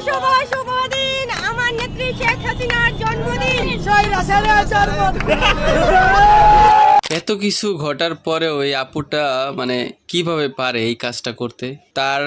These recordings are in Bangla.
শুভ শুভ দিন, আমার নেত্রী শেখ হাসিনার জন্মদিন। এত কিছু ঘটার পরেও এই আপুটা মানে কিভাবে পারে এই কাজটা করতে? তার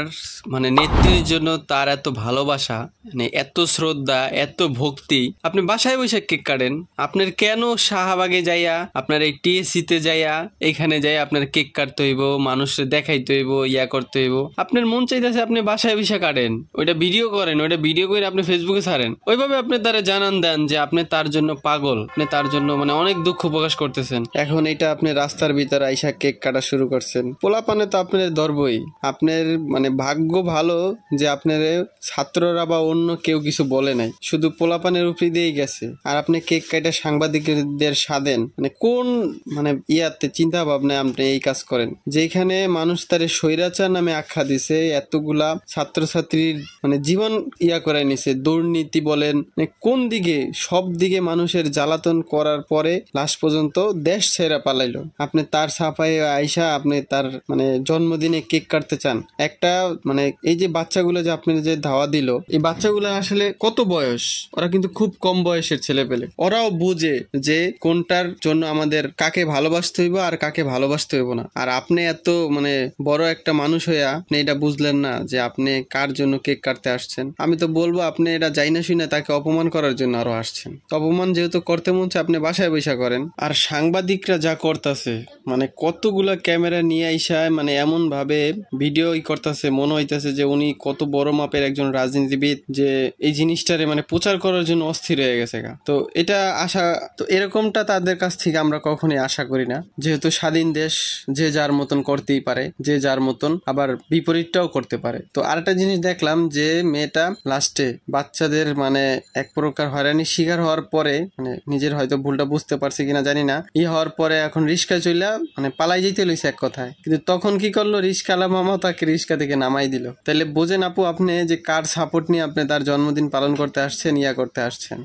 মানে নেত্রীর জন্য তার এত ভালোবাসা, মানে এত শ্রদ্ধা, এত ভক্তি। আপনি বাসায় বসে কেক কাটেন, আপনার কেন শাহবাগে যাইয়া, আপনার এই টিএসসিতে যাইয়া, এখানে যাইয়া আপনার কেক কাটতে হইব, মানুষের দেখাইতে হইব, ইয়া করতে হইব? আপনার মন চাইতেছে আপনি বাসায় বসে কাটেন, ওইটা ভিডিও করেন, ওইটা ভিডিও করে আপনি ফেসবুকে ছাড়েন। ওইভাবে আপনি তারা জানান দেন যে আপনি তার জন্য পাগল, আপনি তার জন্য মানে অনেক দুঃখ প্রকাশ করতেছেন। এখন এটা আপনি রাস্তার ভিতরে আইসা কেক কাটা শুরু করছেন, পোলাপানে তো আপনার ধরবই। আপনার মানে ভাগ্য ভালো যে আপনার ছাত্ররা বা অন্য কেউ কিছু বলে নাই, শুধু পোলাপানের উপরে দিয়েই গেছে। আর আপনি কেক কাটা সাংবাদিকদের সাধেন, মানে কোন মানে ইয়াতে চিন্তা ভাবনায় আপনি এই কাজ করেন? যেখানে মানুষ তারে স্বৈরাচার নামে আখ্যা দিছে, এতগুলা ছাত্রছাত্রীর মানে জীবন ইয়া করাই নিছে, দুর্নীতি বলেন মানে কোন দিকে, সব দিকে মানুষের জ্বালাতন করার পরে লাস্ট পর্যন্ত দেশ ছেড়ে পালাইলো। আপনি তার সাফাই আইসা আপনি তার মানে জন্মদিনে কেক কাটতে চান? একটা মানে এই যে বাচ্চাগুলো যে আপনি যে ধাওয়া দিল, এই বাচ্চাগুলো আসলে কত বয়স? ওরা কিন্তু খুব কম বয়সের ছেলে পেলে। ওরাও বুঝে যে কোনটার জন্য আমাদের কাকে ভালোবাসতে হইব আর কাকে ভালোবাসতে হইব না। আর আপনি এত মানে বড় একটা মানুষ হইয়া আপনি এটা বুঝলেন না যে আপনি কার জন্য কেক কাটতে আসছেন। আমি তো বলবো আপনি এটা যাই না শুনে তাকে অপমান করার জন্য আরো আসছেন। অপমান যেহেতু করতে মন চায় আপনি বাসায় বৈশা করেন। আর সাংবাদিকরা যা করতেছে, মানে কতগুলা ক্যামেরা নিয়ে আইসায় মানে এমন ভাবে ভিডিও করতেছে, মনে হইতেছে যে উনি কত বড় মাপের একজন রাজনীতিবিদ, যে এই জিনিসটারে মানে প্রচার করার জন্য অস্থির হয়ে গেছে। তো এটা আশা তো এরকমটা তাদের কাছ থেকে আমরা কখনোই আশা করি না। যেহেতু স্বাধীন দেশ, যে যার মতন করতেই পারে, যে যার মতন আবার বিপরীতটাও করতে পারে। তো আরেকটা জিনিস দেখলাম যে মেয়েটা লাস্টে বাচ্চাদের মানে এক প্রকার হয়রানির শিকার হওয়ার পরে, মানে নিজের হয়তো ভুলটা বুঝতে পারছে কিনা জানি না, হওয়ার পরে এখন রিস্কা চইলা মানে পালাই যেতে লইছে এক কথায়। কিন্তু তখন কি করলো, রিস্কালা মামা তাকে রিস্কা থেকে নামাই দিল। তাহলে বোঝেন আপু আপনি যে কার সাপোর্ট নিয়ে আপনি তার জন্মদিন পালন করতে আসছেন, ইয়া করতে আসছেন।